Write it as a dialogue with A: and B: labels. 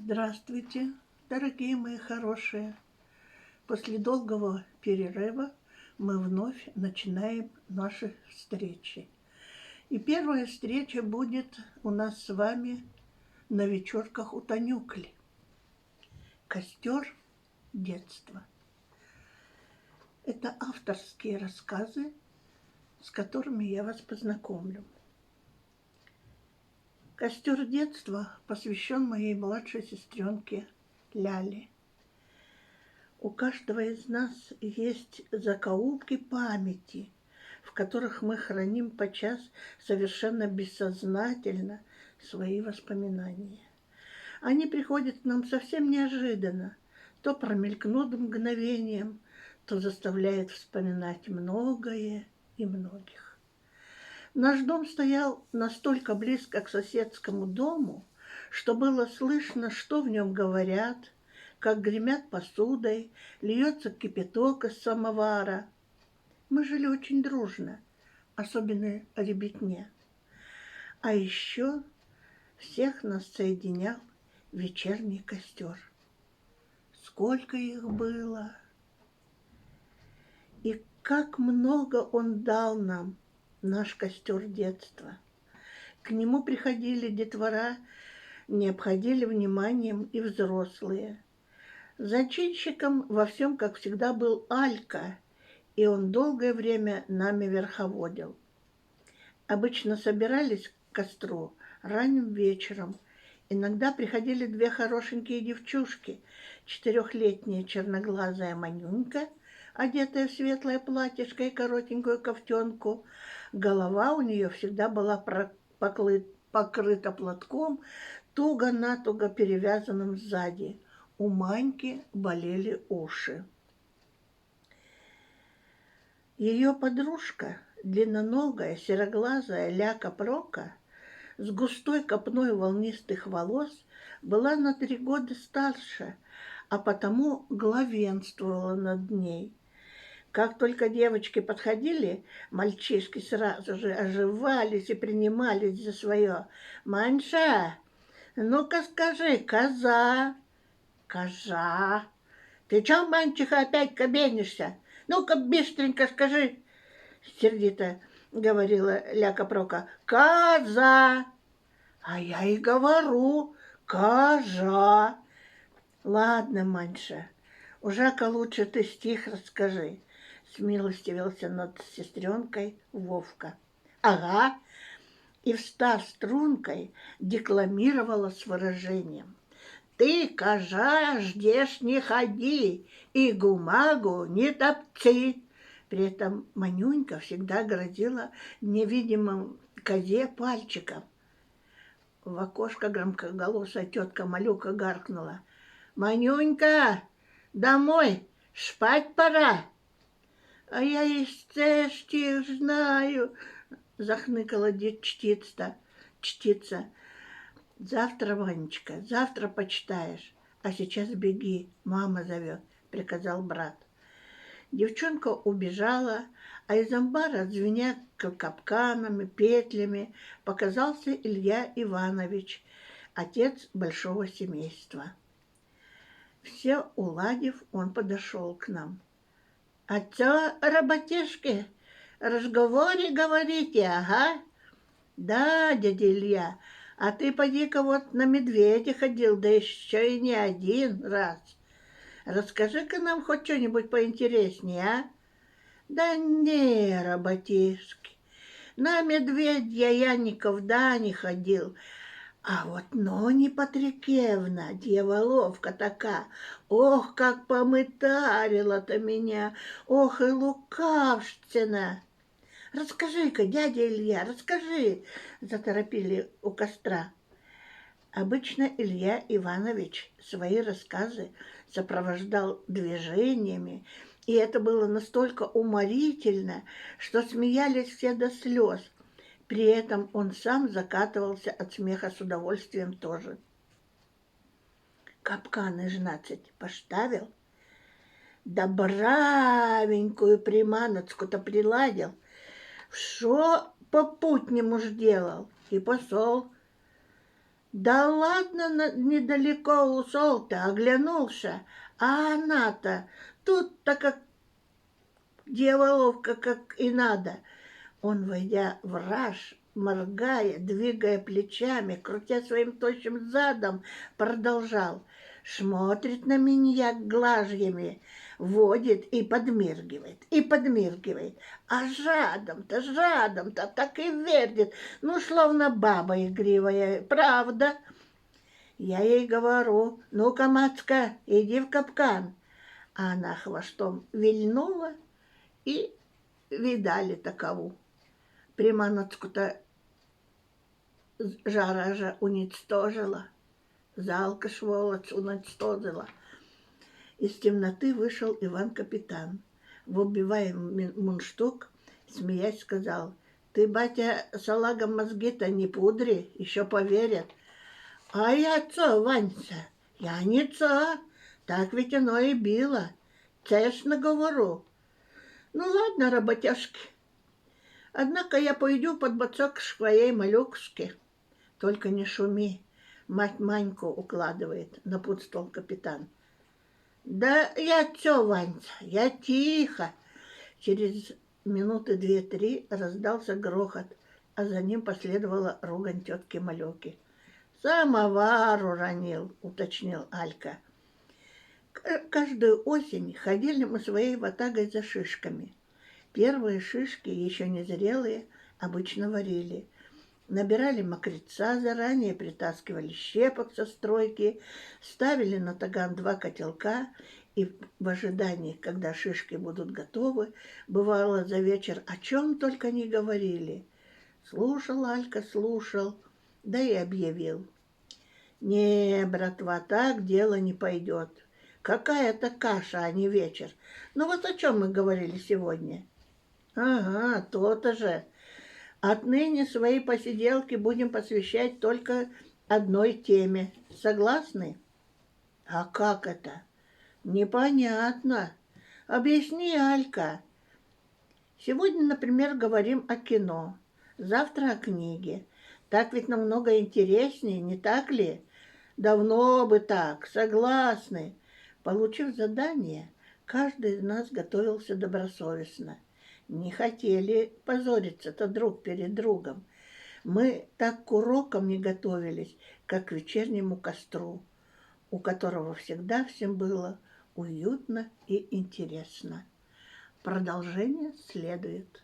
A: Здравствуйте, дорогие мои хорошие. После долгого перерыва мы вновь начинаем наши встречи. И первая встреча будет у нас с вами на вечерках у Танюкли. Костер детства. Это авторские рассказы, с которыми я вас познакомлю. Костер детства посвящен моей младшей сестренке Ляле. У каждого из нас есть закоулки памяти, в которых мы храним подчас совершенно бессознательно свои воспоминания. Они приходят к нам совсем неожиданно, то промелькнут мгновением, то заставляют вспоминать многое и многих. Наш дом стоял настолько близко к соседскому дому, что было слышно, что в нем говорят, как гремят посудой, льется кипяток из самовара. Мы жили очень дружно, особенно ребятне. А еще всех нас соединял вечерний костер. Сколько их было! И как много он дал нам, наш костер детства. К нему приходили детвора, не обходили вниманием и взрослые. Зачинщиком во всем, как всегда, был Алька, и он долгое время нами верховодил. Обычно собирались к костру ранним вечером. Иногда приходили две хорошенькие девчушки, 4-летняя черноглазая Манюнька, одетая в светлое платьишко и коротенькую кофтенку. Голова у нее всегда была покрыта платком, туго-натуго перевязанным сзади. У Маньки болели уши. Ее подружка, длинноногая, сероглазая Ляка-Прока, с густой копной волнистых волос, была на 3 года старше, а потому главенствовала над ней. Как только девочки подходили, мальчишки сразу же оживались и принимались за свое. «Маньша, ну-ка скажи, коза!» «Коза! Ты чё, Манчиха, опять кабенишься? Ну-ка, быстренько скажи!» Сердито говорила Ляка-Прока. «Коза!» «А я и говорю, коза!» «Ладно, Маньша, ужако лучше ты стих расскажи», смилостивился над сестренкой Вовка. «Ага!» И, встав стрункой, декламировала с выражением. «Ты, коза, ждешь не ходи, и гумагу не топчи!» При этом Манюнька всегда грозила невидимым козе пальчиком. В окошко громкоголосая тетка Малюка гаркнула. «Манюнька, домой, спать пора!» «А я и стих знаю!» — захныкала чтица. «Завтра, Ванечка, завтра почитаешь, а сейчас беги, мама зовет», — приказал брат. Девчонка убежала, а из амбара, звеня капканами, петлями, показался Илья Иванович, отец большого семейства. Все уладив, он подошел к нам. «А чё, работежки, разговоре говорите, ага?» «Да, дядя Илья, а ты поди-ка вот на медведя ходил, да еще и не один раз. Расскажи-ка нам хоть что-нибудь поинтереснее, а?» «Да не, работишки, на медведя я никогда не ходил, а вот Нони Патрикевна, дьяволовка такая, ох, как помытарила-то меня, ох и лукавщина!» «Расскажи-ка, дядя Илья, расскажи!» — заторопили у костра. Обычно Илья Иванович свои рассказы сопровождал движениями, и это было настолько уморительно, что смеялись все до слез. При этом он сам закатывался от смеха с удовольствием тоже. «Капканы 12 поставил, да бравенькую приманочку-то приладил, что попутнему ж делал, и посол. Да ладно, недалеко ушел-то, оглянулся, а она-то тут-то как дьяволовка, как и надо. Он, войдя в раж, моргая, двигая плечами, крутя своим тощим задом, продолжал. Смотрит на меня глажьями, водит и подмиргивает. А жадом-то так и вердит, ну, словно баба игривая, правда? Я ей говорю, ну-ка, Мацка, иди в капкан. А она хвостом вильнула и видали такову. Приманочку-то жара уничтожила, залка сволочь уничтожила. Из темноты вышел Иван-капитан. Выбивая мундштук, смеясь, сказал: «Ты, батя, салагом мозги-то не пудри, еще поверят». «А я цо, Ваньца? Я не цо, так ведь оно и било, честно говорю. Ну ладно, работяжки, однако я пойду под бочок к своей малюшке. Только не шуми, мать Маньку укладывает», — напутствовал капитан. «Да я чё, Ванька, я тихо». Через минуты две-три раздался грохот, а за ним последовала ругань тетки Малёки. «Самовар уронил», — уточнил Алька. Каждую осень ходили мы своей ватагой за шишками. Первые шишки, еще не зрелые, обычно варили. Набирали мокреца заранее, притаскивали щепок со стройки, ставили на таган 2 котелка и в ожидании, когда шишки будут готовы, бывало за вечер о чем только не говорили. Слушал Алька, слушал, да и объявил: «Не, братва, так дело не пойдет. Какая-то каша, а не вечер. Ну вот о чем мы говорили сегодня». «Ага, то-то же. Отныне свои посиделки будем посвящать только одной теме. Согласны?» «А как это?» «Непонятно. Объясни, Алька». «Сегодня, например, говорим о кино, завтра о книге. Так ведь намного интереснее, не так ли?» «Давно бы так, согласны». Получив задание, каждый из нас готовился добросовестно. Не хотели позориться-то друг перед другом. Мы так к урокам не готовились, как к вечернему костру, у которого всегда всем было уютно и интересно. Продолжение следует.